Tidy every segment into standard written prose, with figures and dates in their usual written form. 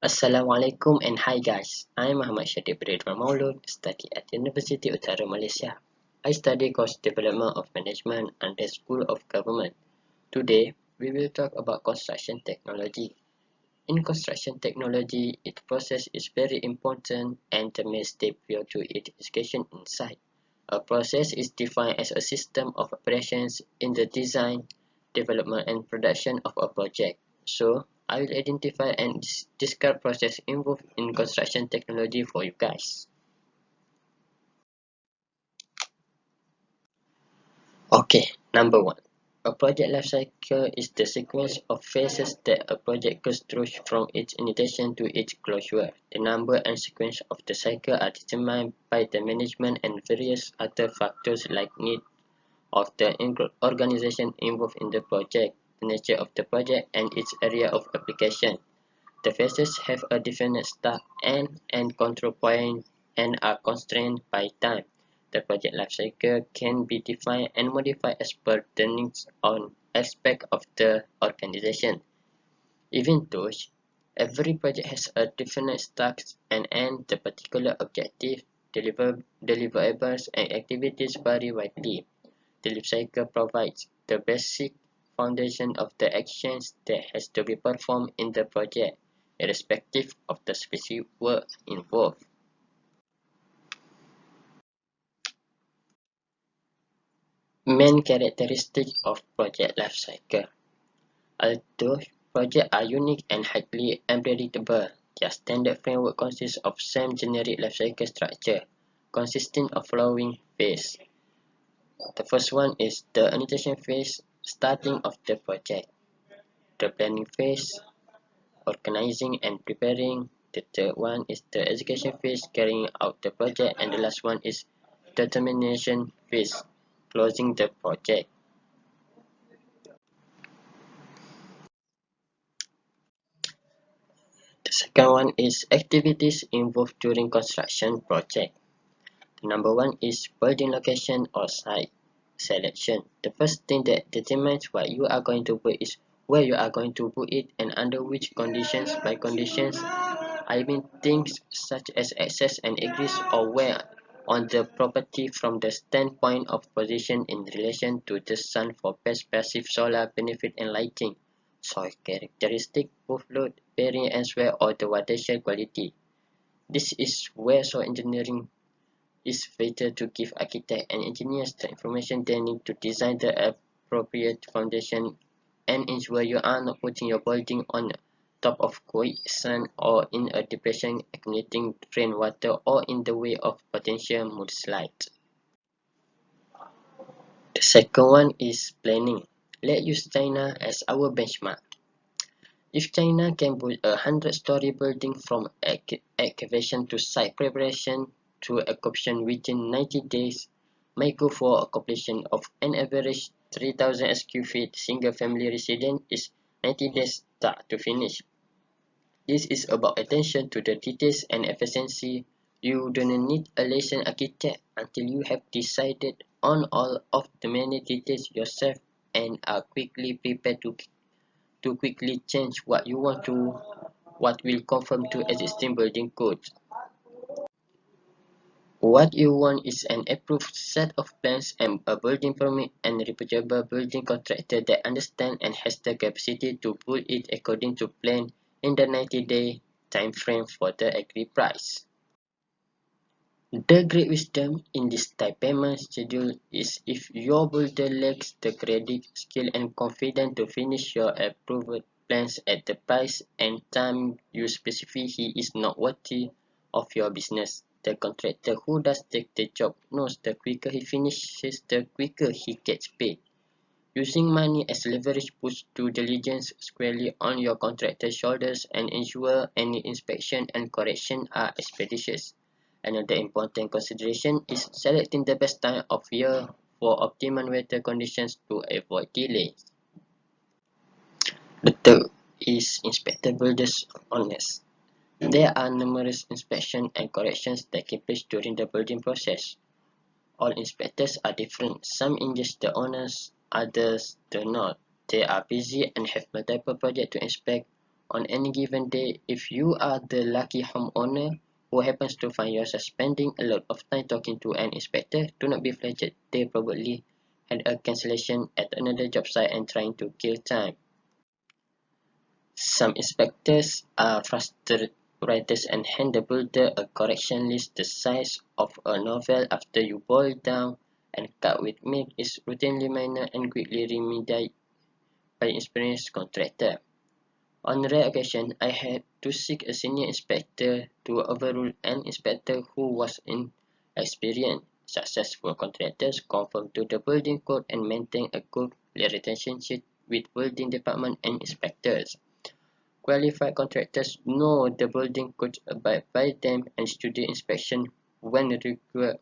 Assalamualaikum and hi guys, I'm Muhammad Syed Ridwan Maulud, study at University Utara Malaysia. I study course Development of Management under School of Government. Today, we will talk about construction technology. In construction technology, its process is very important and the main step prior to its execution inside. A process is defined as a system of operations in the design, development and production of a project. So, I will identify and describe process involved in construction technology for you guys. Okay, number one. A project life cycle is the sequence of phases that a project goes through from its initiation to its closure. The number and sequence of the cycle are determined by the management and various other factors like need of the organization involved in the project, the nature of the project, and its area of application. The phases have a definite start, end, and control point and are constrained by time. The project lifecycle can be defined and modified as per the needs on aspect of the organization. Even though every project has a definite start and end, the particular objective, deliverables, and activities vary widely. The lifecycle provides the basic foundation of the actions that has to be performed in the project, irrespective of the specific work involved. Main characteristics of project lifecycle. Although projects are unique and highly unpredictable, their standard framework consists of same generic lifecycle structure, consisting of following phases. The first one is the initiation phase, starting of the project. The planning phase, organizing and preparing. The third one is the execution phase, carrying out the project, and the last one is the termination phase, closing the project. The second one is activities involved during construction project. The number one is building location or site selection. The first thing that determines what you are going to put is where you are going to put it and under which conditions. By conditions, I mean things such as access and egress or where on the property from the standpoint of position in relation to the sun for best passive solar benefit and lighting, soil characteristic, roof load, bearing as well or the watershed quality. This is where soil engineering is vital to give architects and engineers the information they need to design the appropriate foundation and ensure you are not putting your building on top of quicksand or in a depression accumulating rainwater or in the way of potential mudslide. The second one is planning. Let's use China as our benchmark. If China can build a 100-story building from excavation to site preparation to occupation within 90 days, may go for a completion of an average 3,000 sq ft single-family residence is 90 days start to finish. This is about attention to the details and efficiency. You don't need a licensed architect until you have decided on all of the many details yourself and are quickly prepared to quickly change what you want to what will conform to existing building codes. What you want is an approved set of plans and a building permit and reputable building contractor that understands and has the capacity to build it according to plan in the 90-day time frame for the agreed price. The great wisdom in this type payment schedule is if your builder lacks the credit, skill and confidence to finish your approved plans at the price and time you specify, he is not worthy of your business. The contractor who does take the job knows the quicker he finishes, the quicker he gets paid. Using money as leverage puts due diligence squarely on your contractor's shoulders and ensure any inspection and correction are expeditious. Another important consideration is selecting the best time of year for optimum weather conditions to avoid delays. The third is inspector builders honest. There are numerous inspections and corrections that take place during the building process. All inspectors are different. Some engage the owners, others do not. They are busy and have multiple projects to inspect. On any given day, if you are the lucky homeowner who happens to find yourself spending a lot of time talking to an inspector, do not be flattered. They probably had a cancellation at another job site and trying to kill time. Some inspectors are frustrated writers and hand the builder a correction list the size of a novel after you boil down and cut with milk is routinely minor and quickly remedied by experienced contractor. On rare occasion, I had to seek a senior inspector to overrule an inspector who was inexperienced. Successful contractors conform to the building code and maintain a good relationship with building department and inspectors. Qualified contractors know the building code, abide by them, and study inspection when required.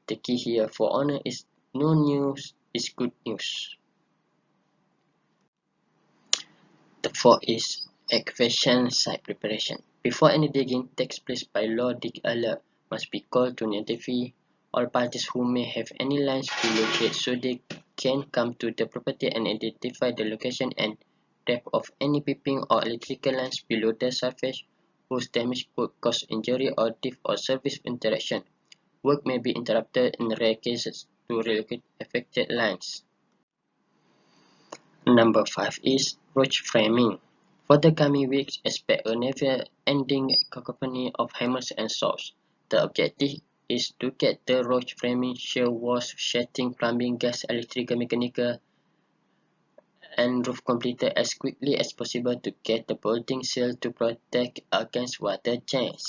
The key here for owner is no news is good news. The fourth is excavation site preparation. Before any digging takes place by law, dig alert must be called to notify all parties who may have any lines to locate so they can come to the property and identify the location and depth of any piping or electrical lines below the surface whose damage could cause injury or death or service interruption. Work may be interrupted in rare cases to relocate affected lines. Number 5 is roach framing. For the coming weeks, expect a never-ending cacophony of hammers and saws. The objective is to get the roach framing, shear walls, sheathing, plumbing, gas, electrical, mechanical, and roof completed as quickly as possible to get the building sealed to protect against water change.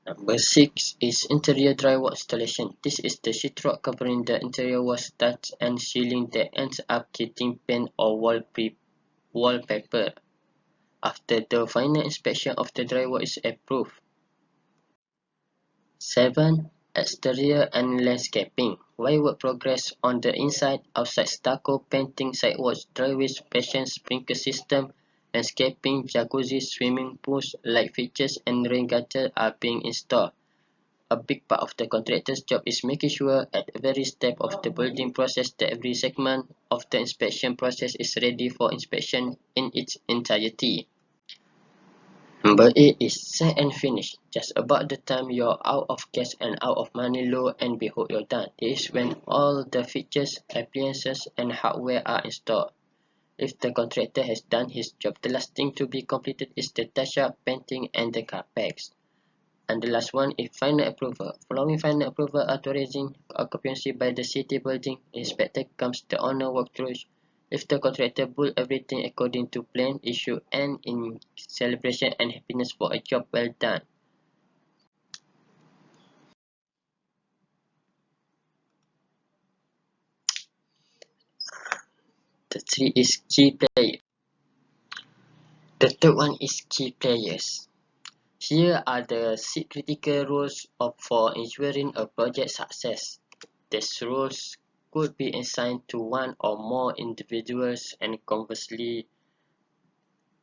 Number 6 is interior drywall installation. This is the sheetrock covering the interior walls, studs, and ceiling that ends up getting paint or wallpaper after the final inspection of the drywall is approved. 7. Exterior and landscaping. While work progress on the inside, outside stucco, painting, sidewalks, driveways, fashion, sprinkler system, landscaping, jacuzzi, swimming pools, light fixtures, and rain gutters are being installed. A big part of the contractor's job is making sure at every step of the building process that every segment of the inspection process is ready for inspection in its entirety. Number 8 is set and finish. Just about the time you're out of gas and out of money, lo and behold, you're done. This is when all the features, appliances, and hardware are installed. If the contractor has done his job, the last thing to be completed is the touch-up, painting, and the capex. And the last one is final approval. Following final approval authorizing occupancy by the city building inspector comes the owner walkthrough. If the contractor built everything according to plan, it should end in celebration and happiness for a job well done. The three is key player. The third one is key players. Here are the 6 critical roles for ensuring a project success. These roles could be assigned to one or more individuals, and conversely,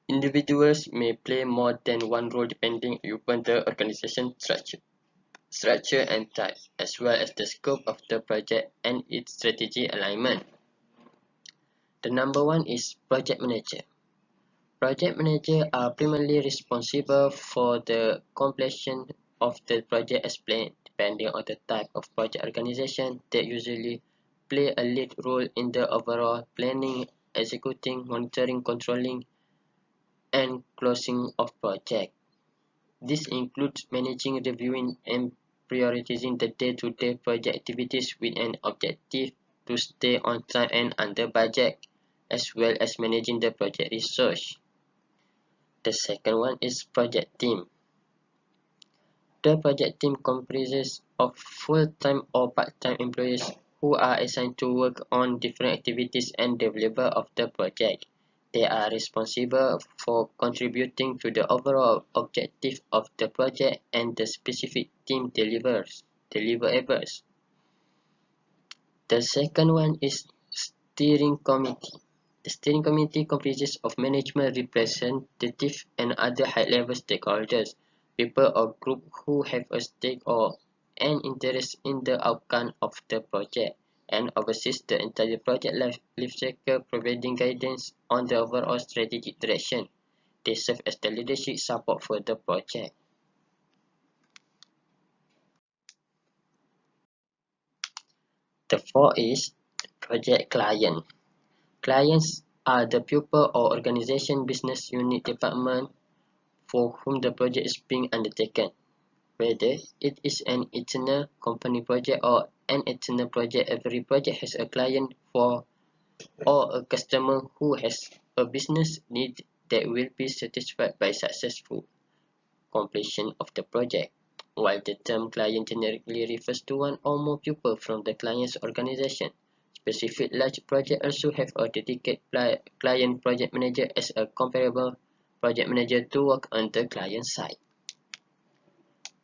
individuals may play more than one role depending upon the organization structure and type, as well as the scope of the project and its strategy alignment. The number 1 is project manager. Project managers are primarily responsible for the completion of the project as planned. Depending on the type of project organization, they usually play a lead role in the overall planning, executing, monitoring, controlling, and closing of project. This includes managing, reviewing, and prioritizing the day-to-day project activities with an objective to stay on time and under budget, as well as managing the project resource. The second one is project team. The project team comprises of full-time or part-time employees who are assigned to work on different activities and deliver of the project. They are responsible for contributing to the overall objective of the project and the specific team deliverables. The second one is steering committee. The steering committee comprises of management representatives and other high-level stakeholders, people or groups who have a stake or an interest in the outcome of the project, and oversees the entire project life cycle, providing guidance on the overall strategic direction. They serve as the leadership support for the project. The fourth is project client. Clients are the people or organization, business unit, department for whom the project is being undertaken, whether it is an internal company project or an external project. Every project has a client for or a customer who has a business need that will be satisfied by successful completion of the project. While the term client generically refers to one or more people from the client's organization, specific large projects also have a dedicated client project manager as a comparable project manager to work on the client side.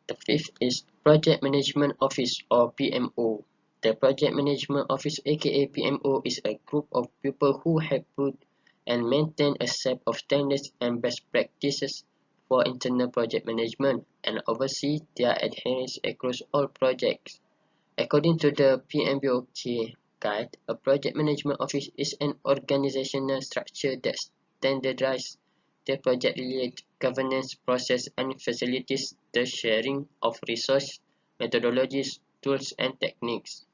The fifth is Project Management Office or PMO. The Project Management Office aka PMO is a group of people who have put and maintain a set of standards and best practices for internal project management and oversee their adherence across all projects. According to the PMBOK guide, a project management office is an organizational structure that standardizes the project-related governance process and facilitates the sharing of resources, methodologies, tools, and techniques.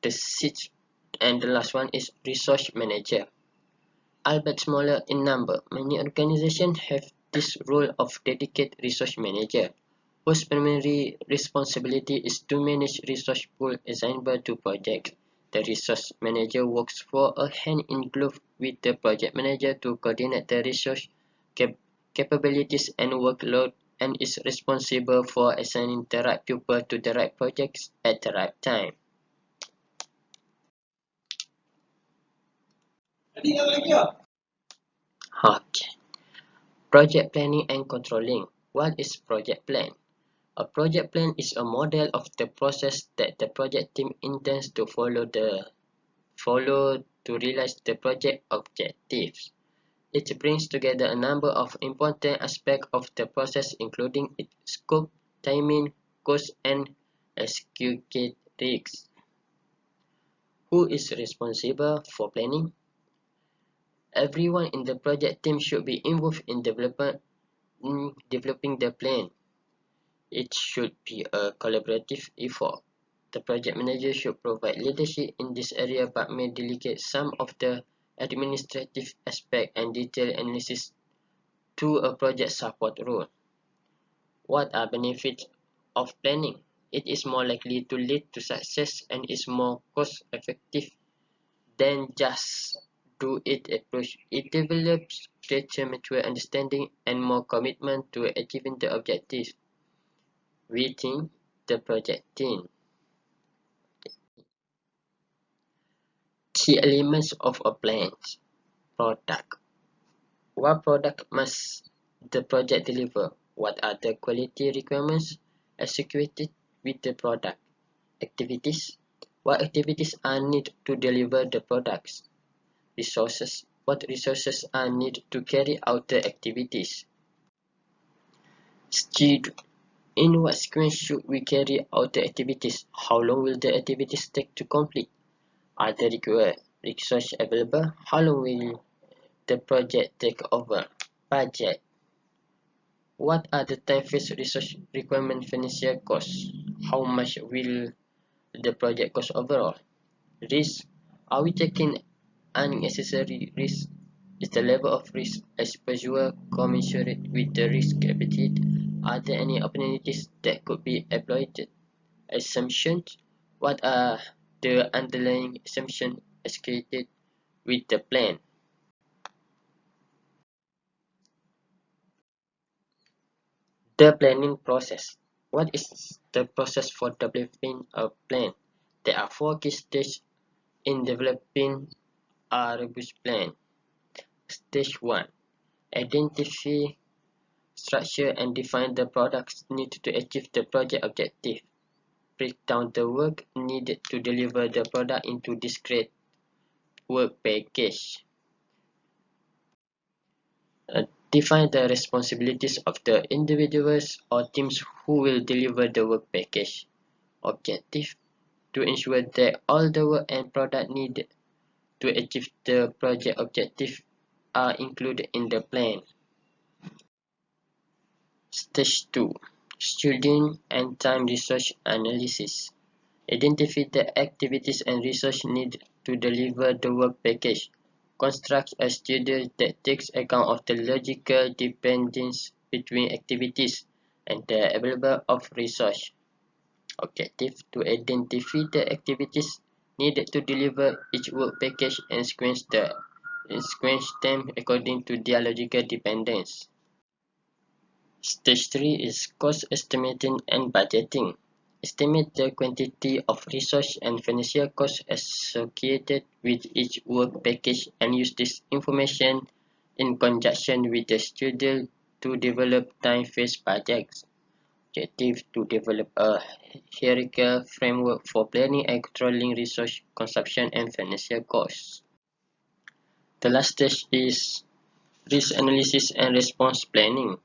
The sixth and the last one is resource manager. Albeit smaller in number, many organizations have this role of dedicated resource manager, whose primary responsibility is to manage resource pool assignable to projects. The resource manager works for a hand in glove with the project manager to coordinate the resource capabilities and workload and is responsible for assigning the right people to the right projects at the right time. Okay. Project planning and controlling. What is project plan? A project plan is a model of the process that the project team intends to follow to realize the project objectives. It brings together a number of important aspects of the process, including its scope, timing, cost, and execution risks. Who is responsible for planning? Everyone in the project team should be involved in developing the plan. It should be a collaborative effort. The project manager should provide leadership in this area but may delegate some of the administrative aspect and detailed analysis to a project support role. What are benefits of planning? It is more likely to lead to success and is more cost effective than just do it approach. It develops greater mutual understanding and more commitment to achieving the objectives within the project team. Key elements of a plan's product. What product must the project deliver? What are the quality requirements associated with the product? Activities. What activities are needed to deliver the products? Resources. What resources are needed to carry out the activities? Schedule. In what sequence should we carry out the activities? How long will the activities take to complete? Are the required resources available? How long will the project take over? Budget. What are the time phase resource requirement financial costs? How much will the project cost overall? Risk. Are we taking unnecessary risk? Is the level of risk exposure commensurate with the risk appetite? Are there any opportunities that could be exploited? Assumptions. What are the underlying assumptions associated with the plan? The planning process. What is the process for developing a plan? There are four key stages in developing a robust plan. Stage 1. Identify, structure, and define the products needed to achieve the project objective. Break down the work needed to deliver the product into discrete work package. Define the responsibilities of the individuals or teams who will deliver the work package. Objective. To ensure that all the work and product needed to achieve the project objective are included in the plan. Stage 2. Student and time resource analysis. Identify the activities and resources needed to deliver the work package. Construct a schedule that takes account of the logical dependence between activities and the available of resource. Objective: to identify the activities needed to deliver each work package and sequence them according to their logical dependence. Stage 3 is cost estimating and budgeting. Estimate the quantity of resource and financial costs associated with each work package and use this information in conjunction with the schedule to develop time-phased projects. Objective: to develop a hierarchical framework for planning and controlling resource consumption and financial costs. The last stage is risk analysis and response planning.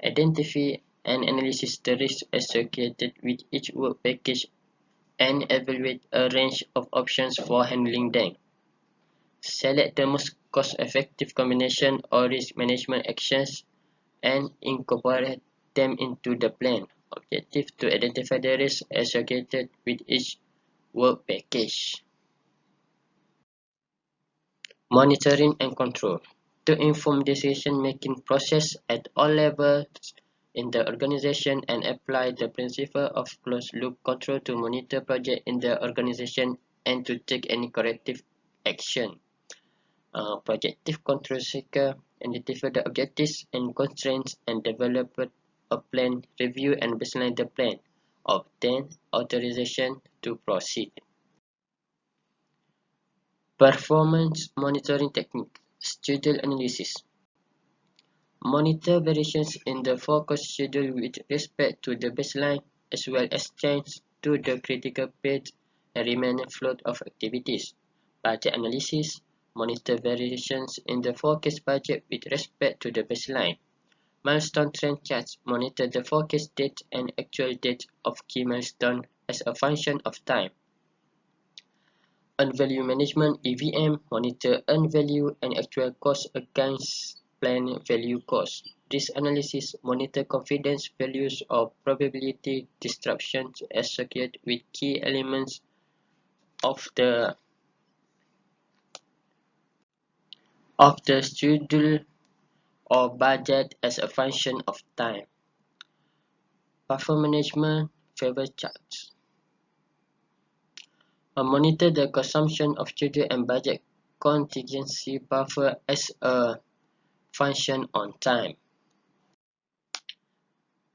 Identify and analyze the risks associated with each work package and evaluate a range of options for handling them. Select the most cost-effective combination or risk management actions and incorporate them into the plan. Objective: to identify the risks associated with each work package. Monitoring and control. To inform decision-making process at all levels in the organization and apply the principle of closed-loop control to monitor projects in the organization and to take any corrective action. Projective control cycle. Identify the objectives and constraints and develop a plan, review and baseline the plan. Obtain authorization to proceed. Performance monitoring technique. Schedule analysis. Monitor variations in the forecast schedule with respect to the baseline as well as change to the critical path and remaining flow of activities. Budget analysis. Monitor variations in the forecast budget with respect to the baseline. Milestone trend charts. Monitor the forecast date and actual date of key milestones as a function of time. Earned value management (EVM). Monitor earned value and actual cost against planned value cost. This analysis monitor confidence values or probability disruptions associated with key elements of the schedule or budget as a function of time. Performance management favor charts. Monitor the consumption of schedule and budget contingency buffer as a function on time.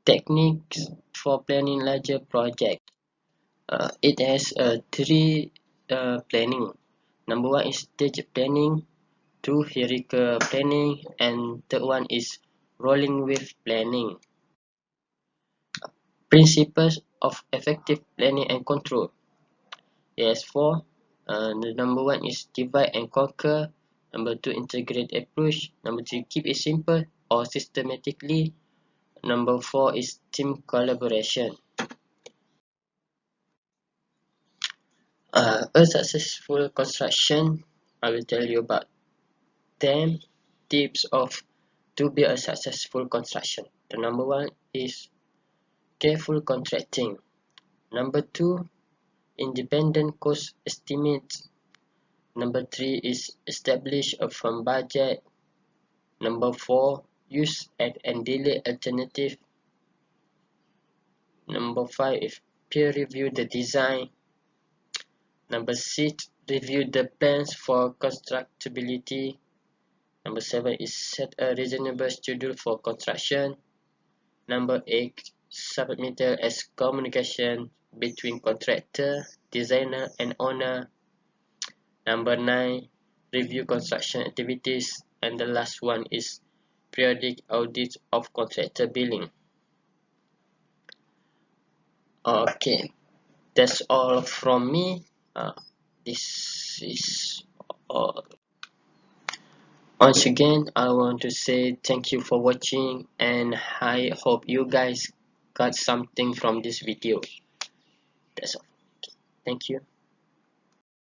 Techniques for planning larger projects. It has three planning. Number one is stage planning, two hierarchical planning, and third one is rolling wave planning. Principles of effective planning and control. It has four. The number one is divide and conquer. Number two, integrate approach. Number three, keep it simple or systematically. Number four is team collaboration. A successful construction. I will tell you about 10 tips to build a successful construction. The number one is careful contracting. Number two, independent cost estimates. Number three is establish a firm budget. Number four, use and delay alternative. Number five is peer review the design. Number six, review the plans for constructability. Number seven is set a reasonable schedule for construction. Number eight, submittal as communication between contractor, designer, and owner. Number nine, review construction activities. And the last one is periodic audit of contractor billing. Okay, that's all from me. This is all. Once again, I want to say thank you for watching, and I hope you guys got something from this video. That's all. Thank you.